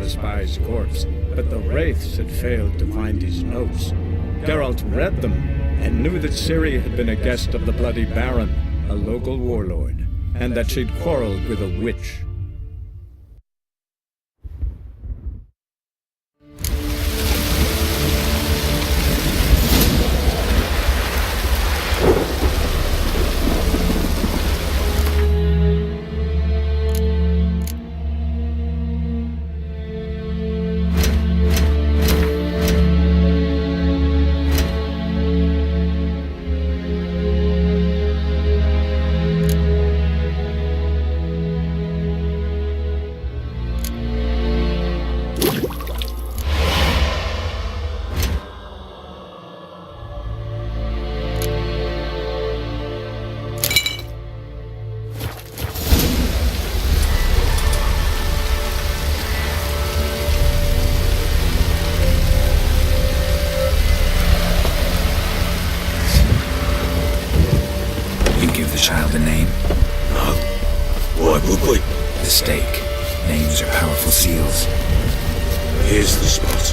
the spy's corpse, but the wraiths had failed to find his notes. Geralt read them and knew that Ciri had been a guest of the Bloody Baron, a local warlord, and that she'd quarreled with a witch. Child a name? No. Why would we? The stake. Names are powerful seals. Here's the spot.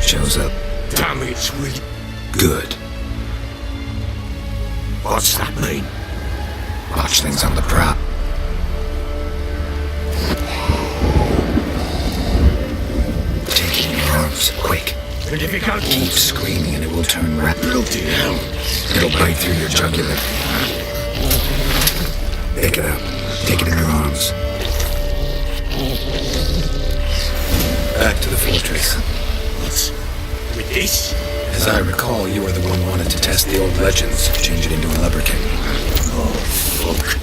Shows up. Damn it, Will. Good. What's that mean? Watchlings on the prowl. Take it in your arms, quick. And if it can't Keep screaming and it will turn red. bloody hell. It'll bite through your jugular. Pick it up. Take it in your arms. Back to the fortress. What? With this? As I recall, you were the one who wanted to test the old legends, change it into a lubricant. Oh, fuck.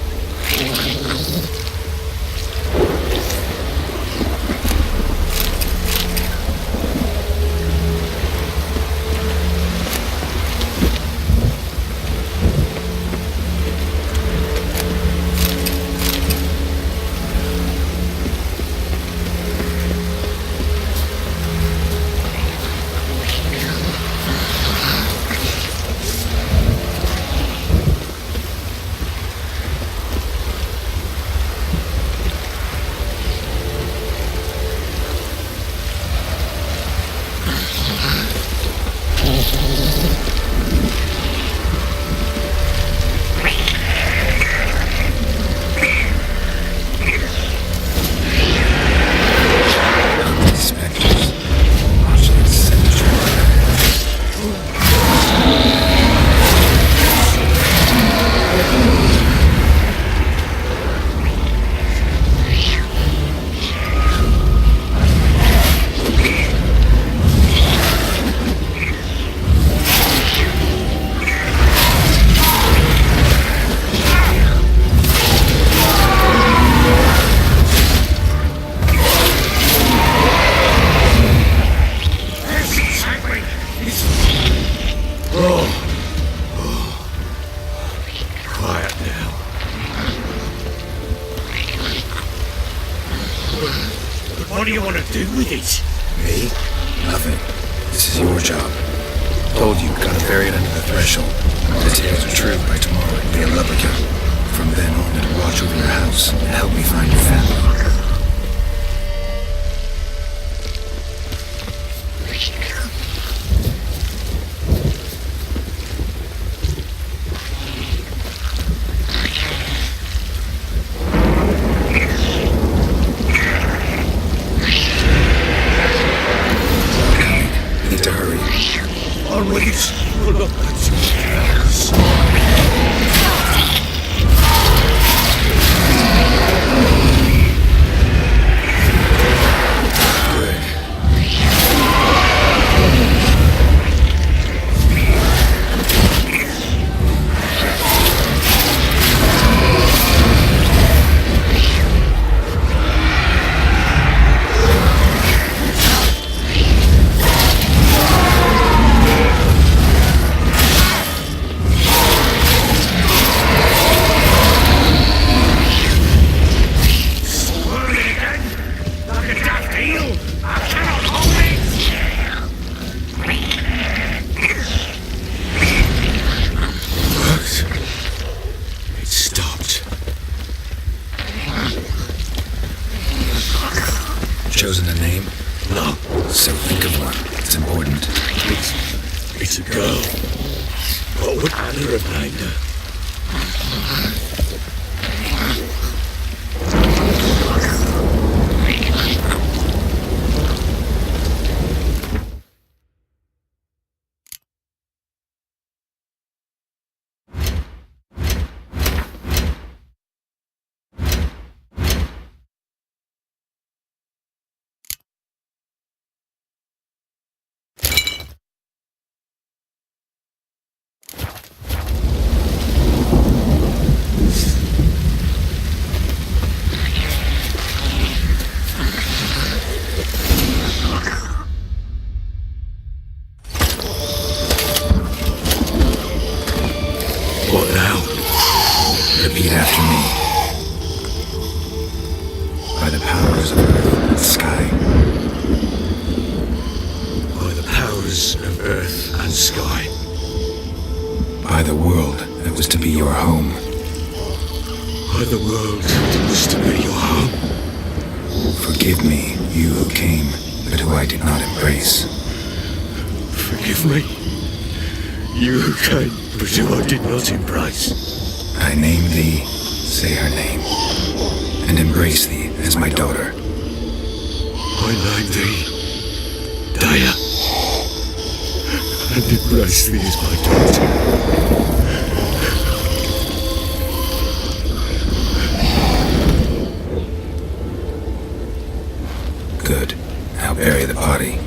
What do you want to do with it? Me? Nothing. This is your job. Told you, gotta bury it under the threshold. If the tales are true, by tomorrow it'll be a lubricant. From then on, it'll watch over your house and help me find your family. chosen a name? No, So think of one. It's important. it's a girl. What would Anna have named her? What now? Repeat after me. By the powers of earth and sky. By the powers of earth and sky. By the world that was to be your home. By the world that was to be your home. Forgive me, you who came, but who I did not embrace. Forgive me. You who came, but who I did not embrace. I name thee, say her name, and embrace thee as my daughter. I name thee Daya, and embrace thee as my daughter. Good. Now bury the body.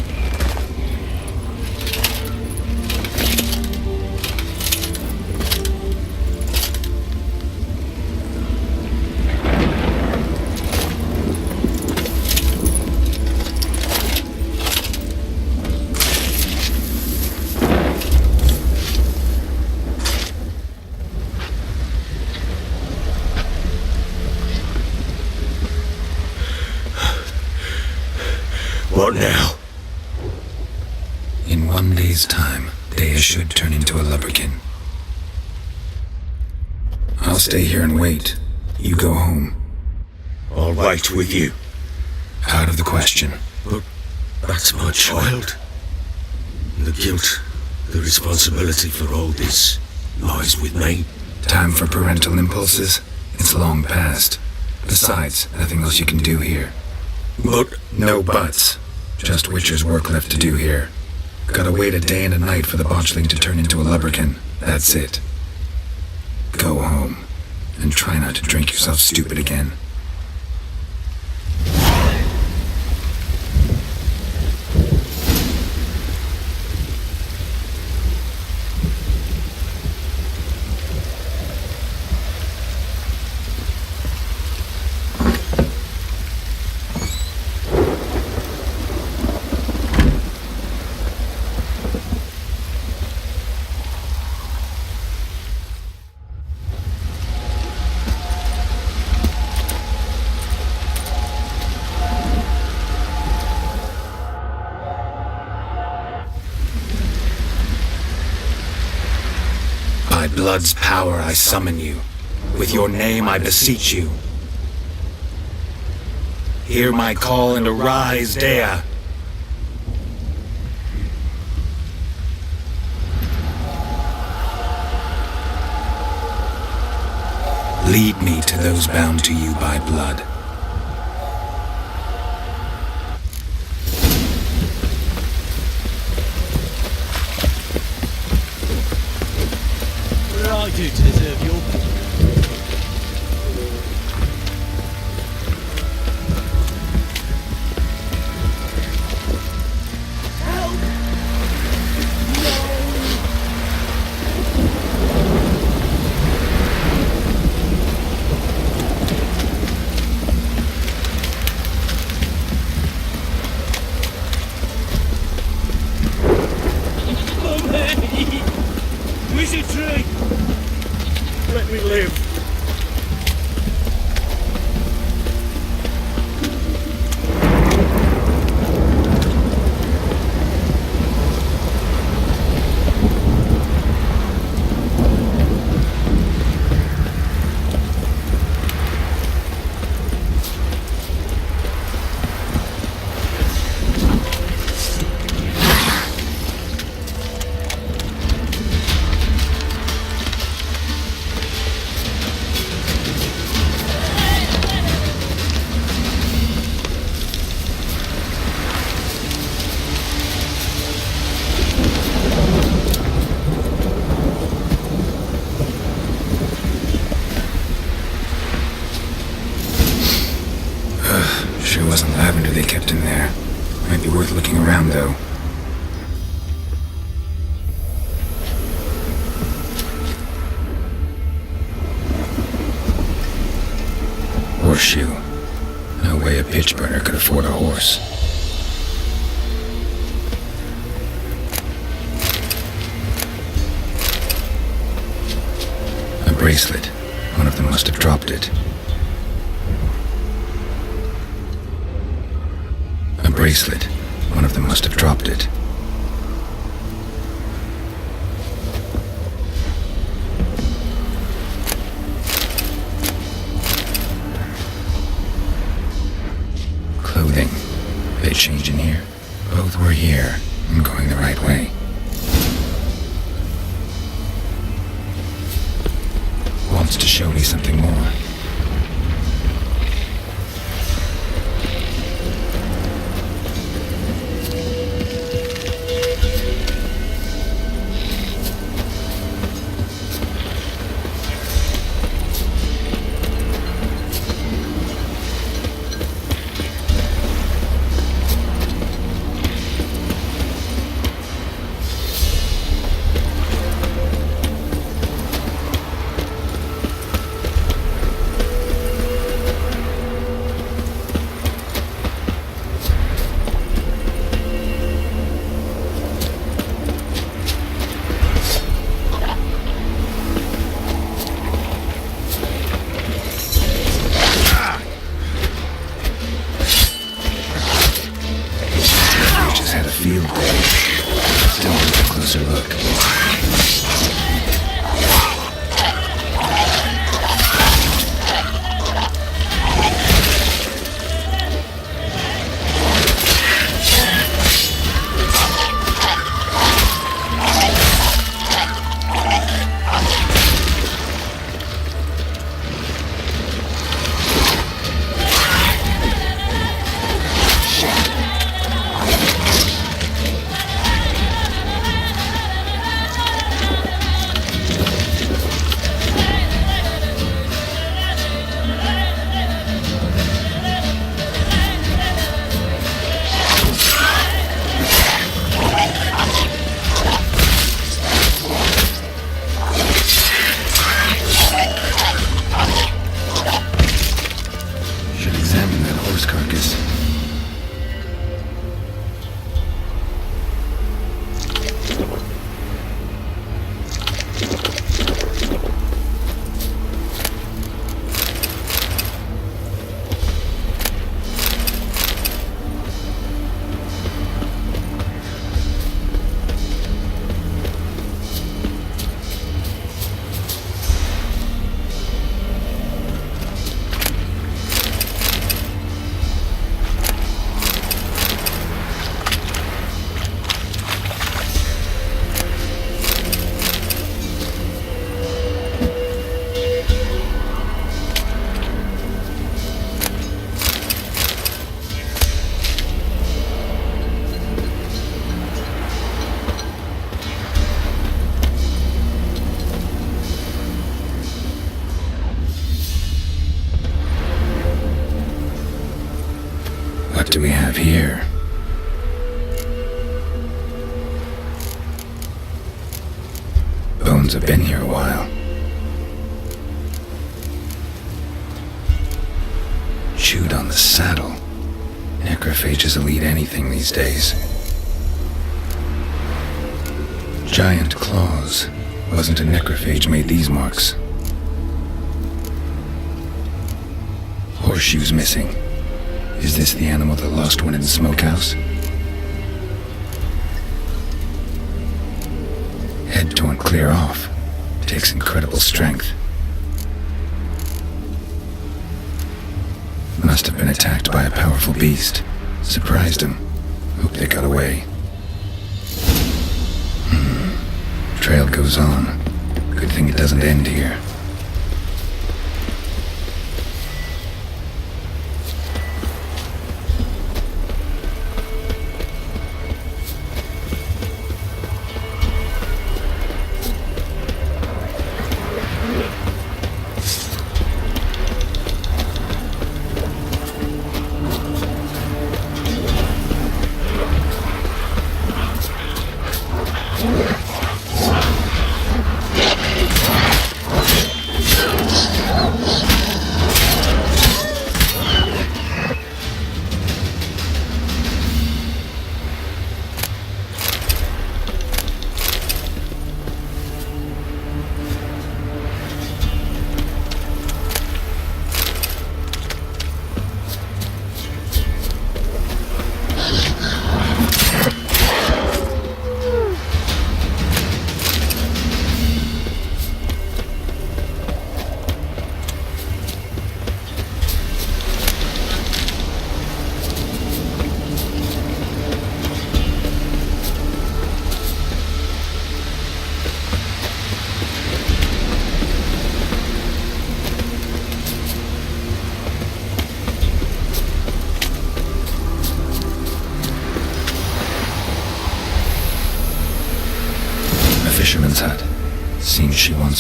What now? In 1 day's time, Daya should turn into a leprechaun. I'll stay here and wait. You go home. I'll wait with you. Out of the question. But that's my child. The guilt, the responsibility for all this lies with me. Time for parental impulses? It's long past. Besides, nothing else you can do here. But No buts. Just Witcher's work left to do here. Gotta wait a day and a night for the botchling to turn into a leprechaun. That's it. Go home. And try not to drink yourself stupid again. By blood's power I summon you. With your name I beseech you. Hear my call and arise, Daya. Lead me to those bound to you by blood. What did I do to deserve your wizardry! Let me live. they kept him there. Might be worth looking around, though. Horseshoe. No way a pitch burner could afford a horse. A bracelet. One of them must have dropped it. A bracelet. One of them must have dropped it. Clothing. They change in here? Both were here. I'm going the right way. Wants to show me something more. Field day. Still need a closer look. Carcass. What do we have here? Bones have been here a while. Chewed on the saddle. Necrophages will eat anything these days. Giant claws. Wasn't a necrophage made these marks. Horseshoes missing. Is this the animal that lost one in the smokehouse? Head torn clear off. Takes incredible strength. Must have been attacked by a powerful beast. Surprised him. Hope they got away. Trail goes on. Good thing it doesn't end here.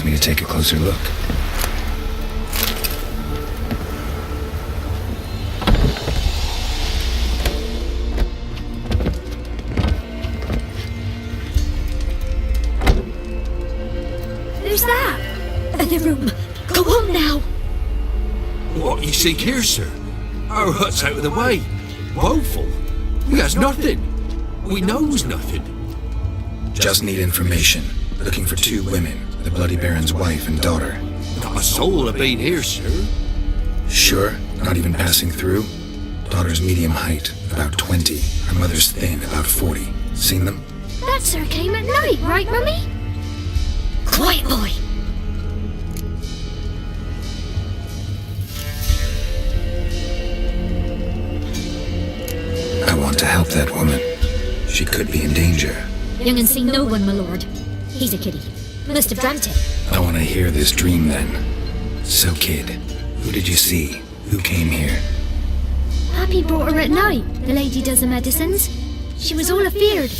wants me to take a closer look. Who's that? In the room. Go on now. What you seek here, sir? Our hut's out of the way. Woeful. We has nothing. We knows nothing. Just need information. Looking for 2 women, the Bloody Baron's wife and daughter. Not a soul have been here, sir. Sure? Not even passing through? Daughter's medium height, about 20. Her mother's thin, about 40. Seen them? That sir came at night, right, Mummy? Quiet, boy. I want to help that woman. She could be in danger. Young and see no one, my lord. He's a kiddie. Must have dreamt it. I want to hear this dream then. So, kid, who did you see? Who came here? Pappy brought her at night. The lady does the medicines. She was all afeared.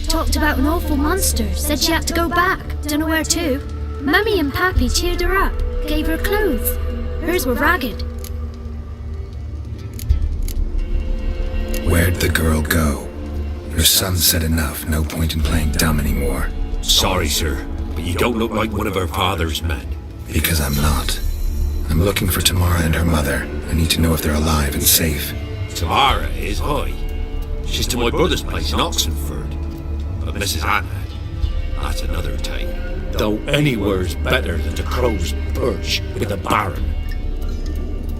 Talked about an awful monster. Said she had to go back. Don't know where to. Mummy and Pappy cheered her up. Gave her clothes. Hers were ragged. Where'd the girl go? Your son said enough. No point in playing dumb anymore. Sorry, sir, but you don't look like one of our father's men. Because I'm not. I'm looking for Tamara and her mother. I need to know if they're alive and safe. Tamara is, aye. She's to my brother's place in Oxenford. But Mrs. Anna, that's another tale. Though anywhere's better than the Crow's Perch with the Baron.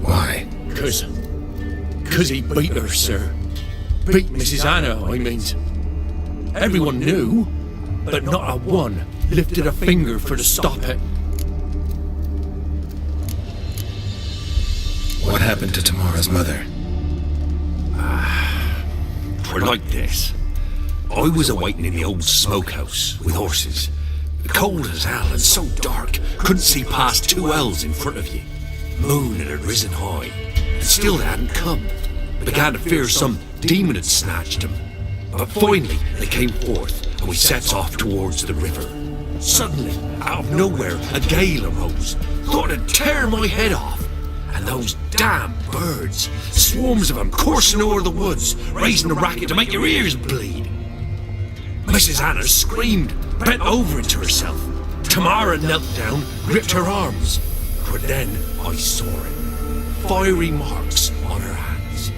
Why? Cause he beat her, sir. Beat Mrs. Anna, I means. Everyone knew, but not a one lifted a finger for to stop it. What happened to Tamara's mother? For like this. I was awaiting in the old smokehouse with horses. Cold as hell and so dark, couldn't see past 2 ells in front of you. Moon had risen high, and still they hadn't come. Began to fear some demon had snatched them. But finally they came forth, and we sets off towards the river. Suddenly, out of nowhere, a gale arose. Thought it'd tear my head off. And those damn birds, swarms of them coursing over the woods, raising a racket to make your ears bleed. Mrs. Anna screamed, bent over into herself. Tamara knelt down, gripped her arms. But then I saw it. Fiery marks on her hands.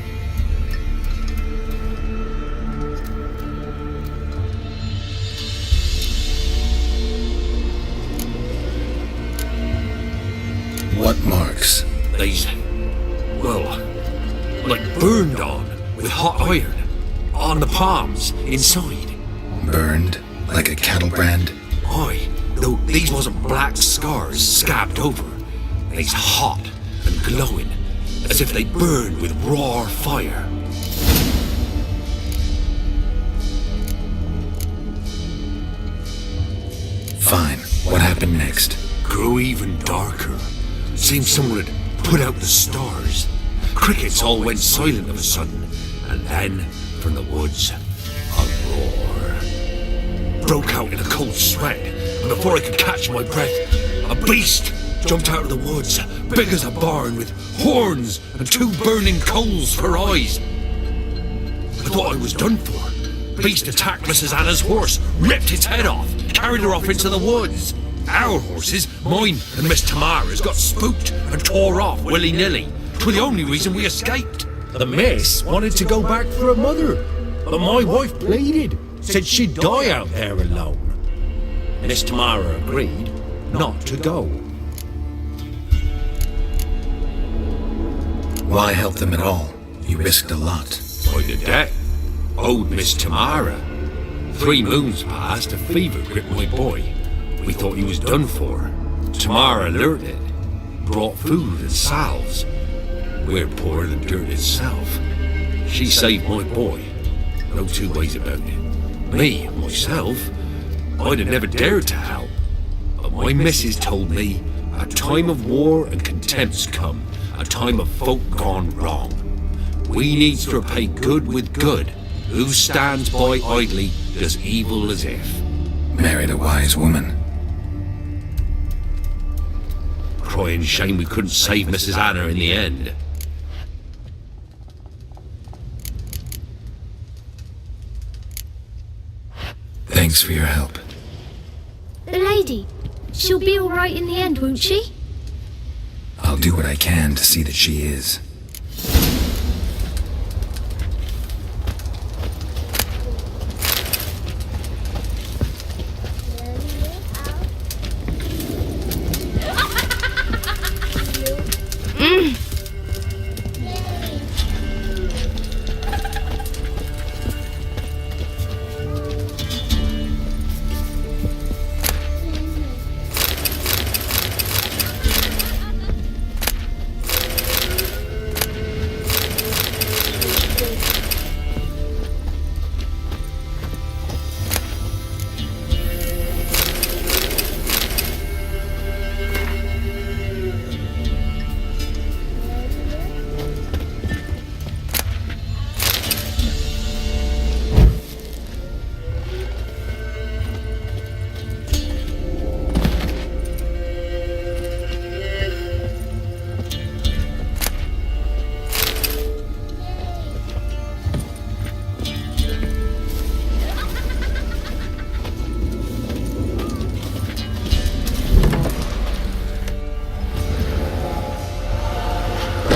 What marks? These, well, like burned on with hot iron. On the palms, inside. Burned? Like a cattle brand? Aye, though these wasn't black scars scabbed over. They's hot and glowing, as if they burned with raw fire. Fine. What happened next? Grew even darker. Seemed someone had put out the stars. Crickets all went silent of a sudden, and then, from the woods, a roar. Broke out in a cold sweat, and before I could catch my breath, a beast jumped out of the woods, big as a barn, with horns and 2 burning coals for eyes. I thought I was done for. Beast attacked Mrs. Anna's horse, ripped its head off, carried her off into the woods. Our horses, mine and Miss Tamara's, got spooked and tore off willy-nilly. 'Twas the only reason we escaped. The miss wanted to go back for her mother, but my wife pleaded, said she'd die out there alone. Miss Tamara agreed not to go. Why help them at all? You risked a lot. By the debt, owed Miss Tamara. 3 moons passed, a fever gripped my boy. We thought he was done for. Tamara alerted, brought food and salves. We're poorer than dirt itself. She saved my boy. No 2 ways about it. Me, myself, I'd have never dared to help. But my missus told me a time of war and contempt's come, a time of folk gone wrong. We needs to repay good with good. Who stands by idly does evil as if. Married a wise woman. crying shame we couldn't save Mrs. Anna in the end. Thanks for your help. The lady, she'll be all right in the end, won't she? I'll do what I can to see that she is.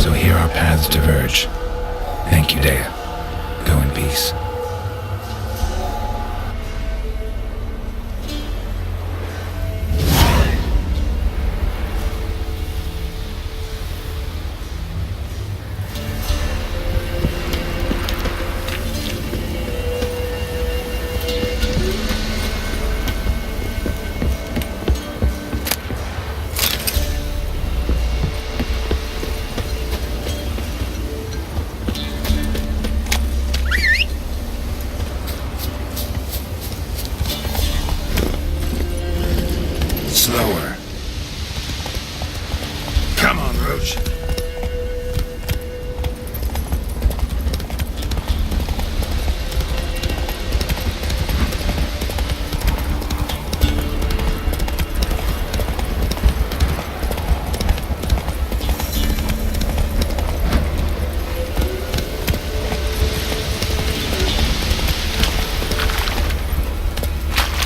So here our paths diverge. Thank you, Dea. Go in peace. Slower. Come on, Roach.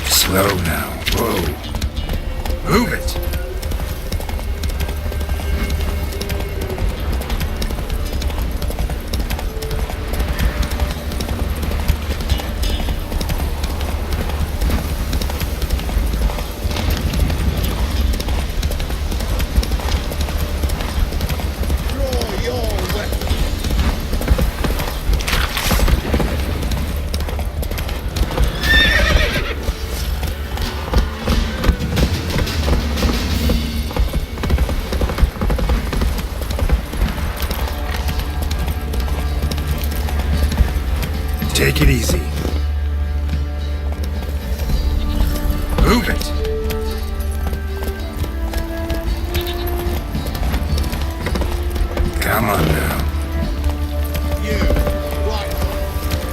Slow now. Whoa. Move it! Draw your weapon. Take it easy. Move it! Come on now. You, right.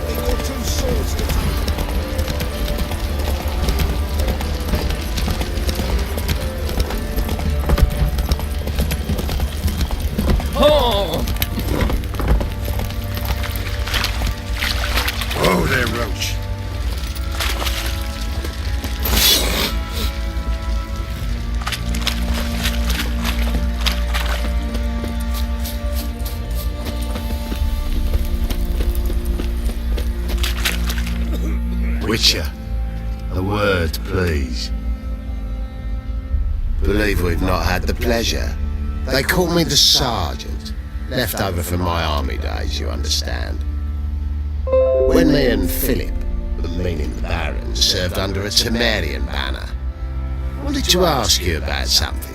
They got two swords to take. Oh! Whoa there, Roach. Witcher, a word, please. Believe we've not had the pleasure. They call me the Sergeant. Left over from my army days, you understand. When me and Philip, meaning the Baron, served under a Temerian banner, I wanted to ask you about something.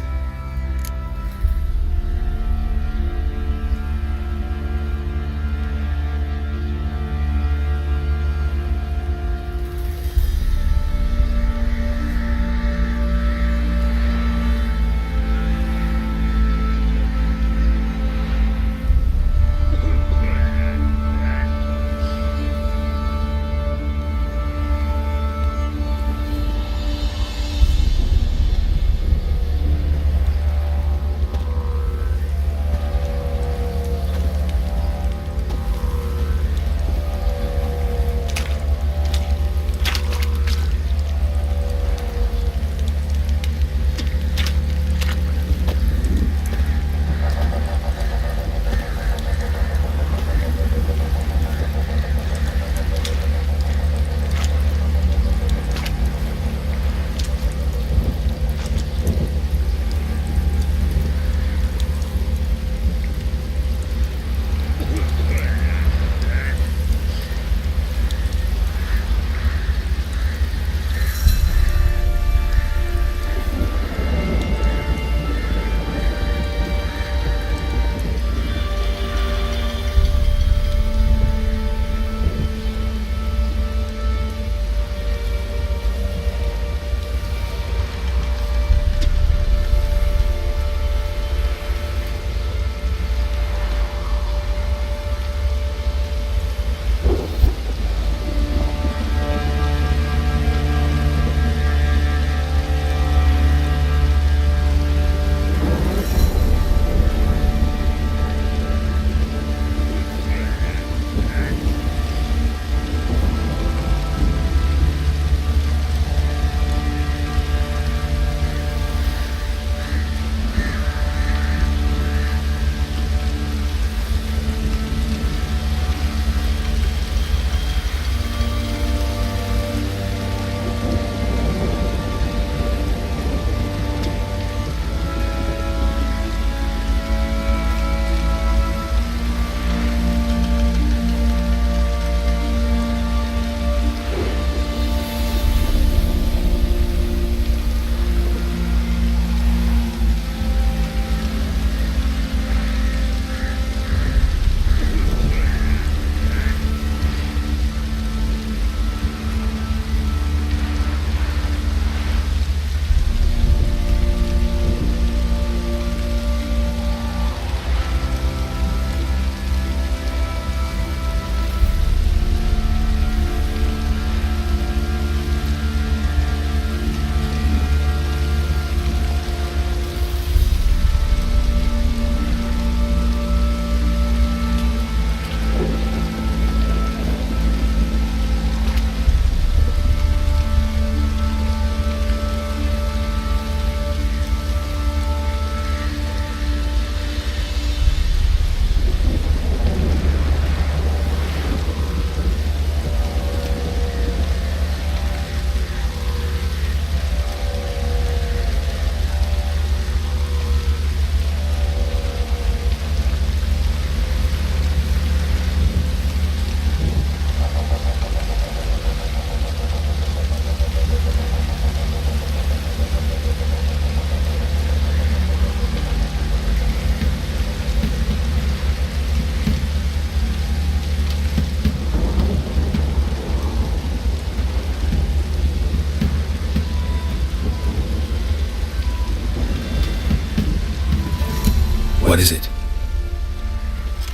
What is it?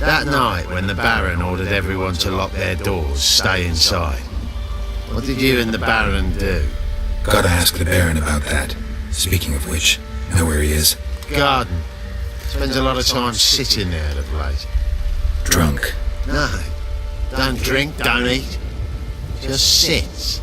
That night when the Baron ordered everyone to lock their doors, stay inside. What did you and the Baron do? Gotta ask the Baron about that. Speaking of which, know where he is? Garden. Spends a lot of time sitting there of late. Drunk. No. Don't drink, don't eat. Just sits.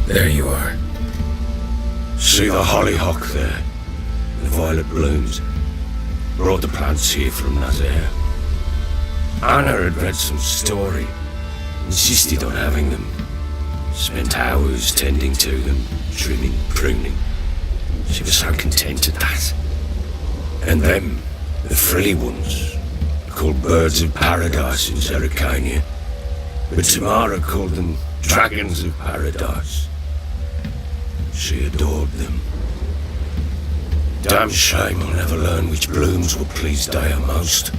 There you are. See the hollyhock there? The violet blooms. Brought the plants here from Nazaire. Anna had read some story. Insisted on having them. Spent hours tending to them, trimming, pruning. She was so content at that. And them, the frilly ones, called birds of paradise in Zerrikania. But Tamara called them dragons of paradise. She adored them. Damn shame I'll never learn which blooms will please Dea most.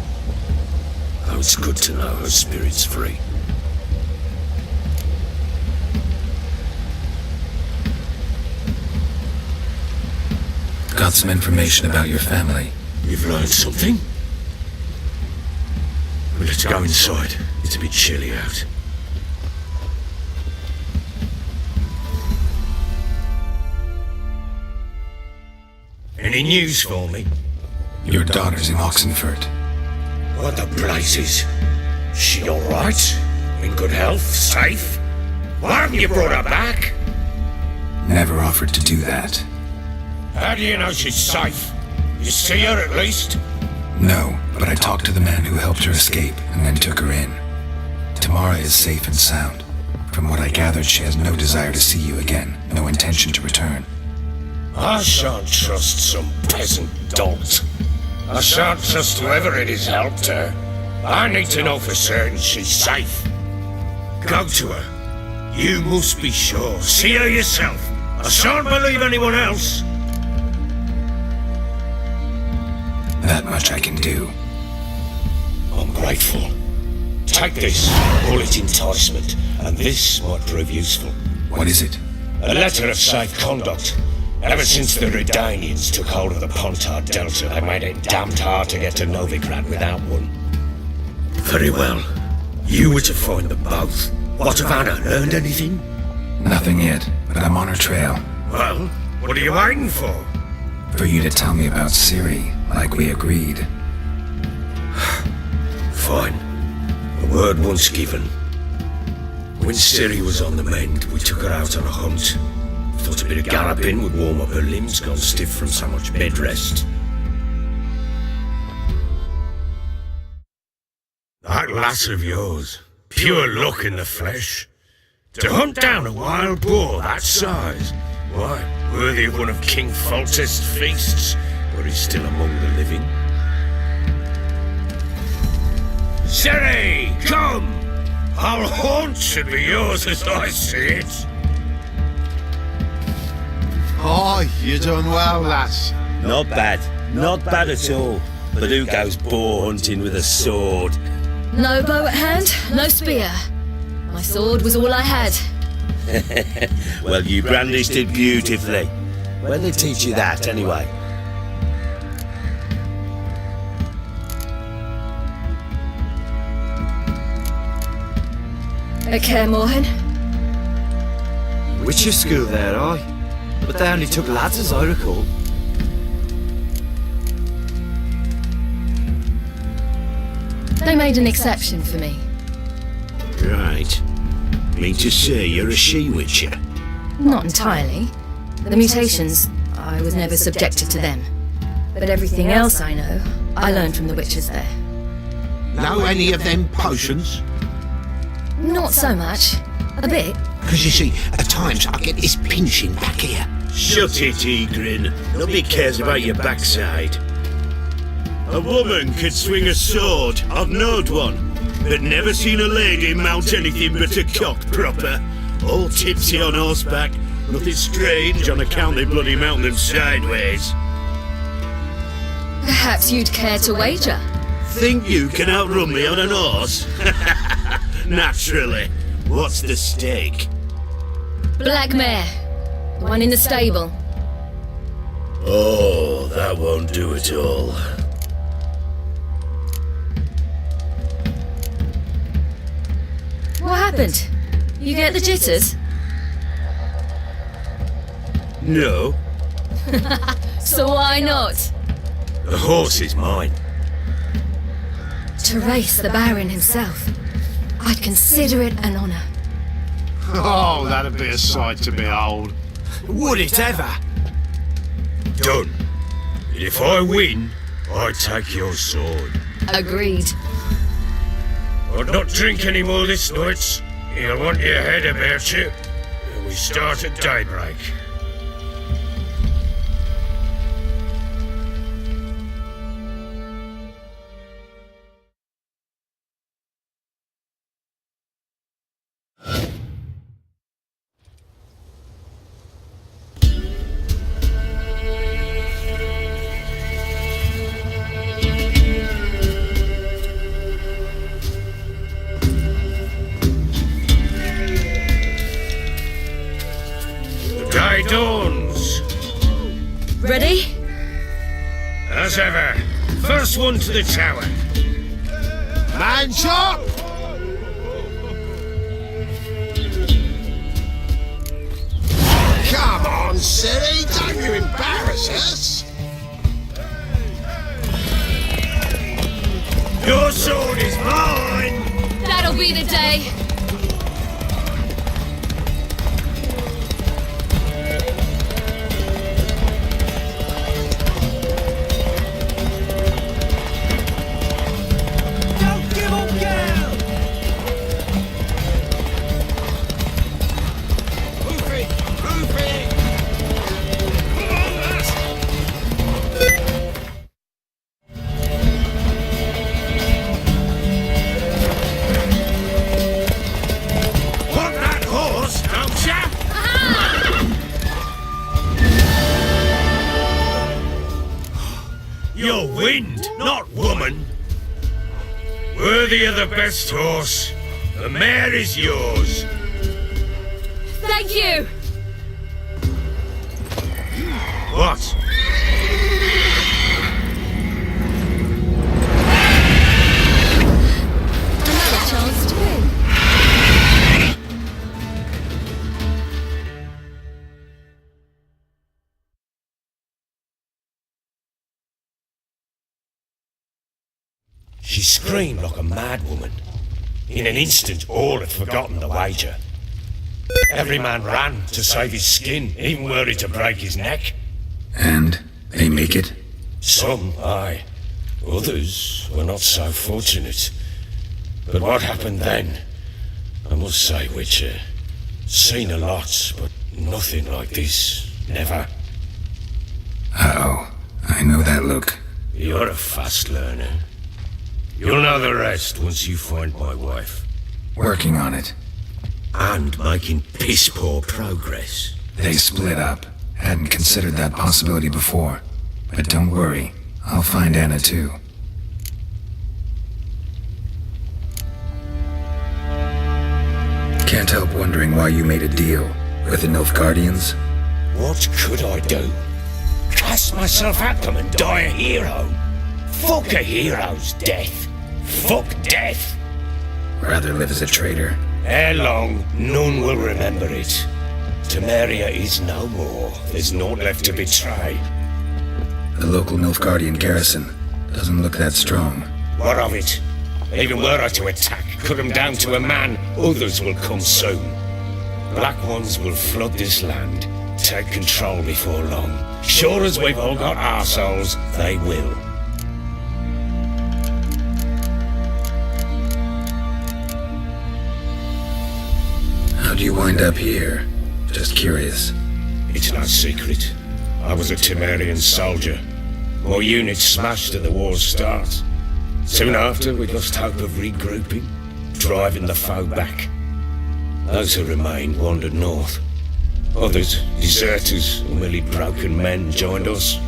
Though it's good to know her spirit's free. Got some information about your family. You've learned something? Well, let's go inside. It's a bit chilly out. Any news for me? Your daughter's in Oxenfurt. What the blazes? She alright? In good health? Safe? Why haven't you brought her back? Never offered to do that. How do you know she's safe? You see her at least? No, but I talked to the man who helped her escape and then took her in. Tamara is safe and sound. From what I gathered, she has no desire to see you again, no intention to return. I shan't trust some peasant dolt. I shan't trust whoever it is helped her. I need to know for certain she's safe. Go to her. You must be sure. See her yourself. I shan't believe anyone else. That much I can do. I'm grateful. Take this, call it enticement, and this might prove useful. What is it? A letter of safe conduct. Ever since the Redanians took hold of the Pontar Delta, they made it damned hard to get to Novigrad without one. Very well. You were to find them both. What of Anna? Learned anything? Nothing yet, but I'm on her trail. Well, what are you waiting for? For you to tell me about Ciri, like we agreed. Fine. The word once given. When Ciri was on the mend, we took her out on a hunt. Thought a bit of galloping would warm up her limbs, gone stiff from so much bed rest. That lass of yours, pure luck in the flesh. To hunt down a wild boar that size, why, worthy of one of King Foltest's feasts, where he's still among the living. Ciri, come! Our haunt should be yours as I see it. Oh, you're doing well, lass. Not bad. Not bad at all. But who goes boar hunting with a sword? No bow at hand, no spear. My sword was all I had. Well, you brandished it beautifully. When they teach you that, anyway? At Kaer Morhen? Witcher school there, aye. But they only took lads, as I recall. They made an exception for me. Right. Mean to say you're a she-witcher? Not entirely. The mutations, I was never subjected to them. But everything else I know, I learned from the witches there. Know any of them potions? Not so much. A bit. Because you see, at times I get this pinching back here. Shut it, Egrin. Nobody cares about your backside. A woman could swing a sword, I've knowed one, but never seen a lady mount anything but a cock proper. All tipsy on horseback, nothing strange on account they bloody mount them sideways. Perhaps you'd care to wager? Think you can outrun me on an horse? Naturally. What's the stake? Black mare. The one in the stable. Oh, that won't do it all. What happened? You get the jitters? No. So why not? The horse is mine. To race the Baron himself. I'd consider it an honour. Oh, that'd be a sight to behold. Would it ever? Done. If I win, I take your sword. Agreed. I'll not drink any more this night. You'll want your head about you. We start at daybreak. Day dawns. Ready? As ever, first one to the tower. Man shot! Come on, silly, don't you embarrass us. Your sword is mine. That'll be the day. You're wind, not woman. Worthy of the best horse. The mare is yours. Thank you. What? Another chance to win. She screamed like a mad woman. In an instant, all had forgotten the wager. Every man ran to save his skin, even were it to break his neck. And they make it? Some, aye. Others were not so fortunate. But what happened then? I must say, Witcher, seen a lot, but nothing like this. Never. Uh-oh. I know that look. You're a fast learner. You'll know the rest once you find my wife. Working on it. And making piss-poor progress. They split up. Hadn't considered that possibility before. But don't worry. I'll find Anna too. Can't help wondering why you made a deal with the Nilfgaardians. What could I do? Cast myself at them and die a hero? Fuck a hero's death. Fuck death. Rather live as a traitor. Ere long, none will remember it. Temeria is no more. There's naught left to betray. The local Nilfgaardian garrison doesn't look that strong. What of it? Even were I to attack, cut them down to a man, others will come soon. Black Ones will flood this land, take control before long. Sure as we've all got arseholes, they will. How do you wind up here? Just curious. It's no secret. I was a Temerian soldier. My unit smashed at the war's start. Soon after, we lost hope of regrouping, driving the foe back. Those who remained wandered north. Others, deserters or merely broken men, joined us.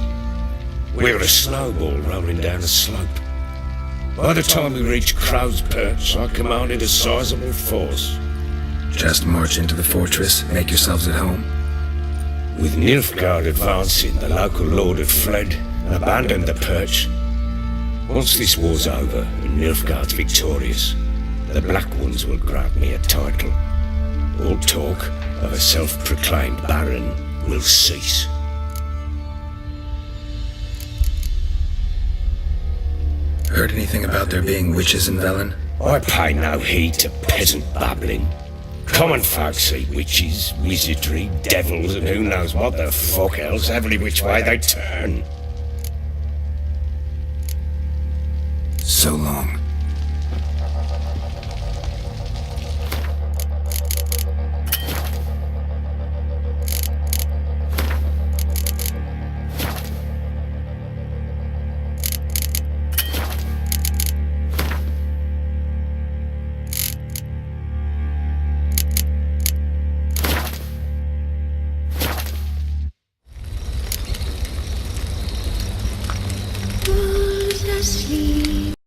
We were a snowball rolling down a slope. By the time we reached Crow's Perch, I commanded a sizable force. Just march into the fortress, make yourselves at home. With Nilfgaard advancing, the local lord had fled and abandoned the Perch. Once this war's over and Nilfgaard's victorious, the Black Ones will grant me a title. All talk of a self-proclaimed Baron will cease. Heard anything about there being witches in Velen? I pay no heed to peasant babbling. Common folk see witches, wizardry, devils, and who knows what the fuck else every which way they turn. So long.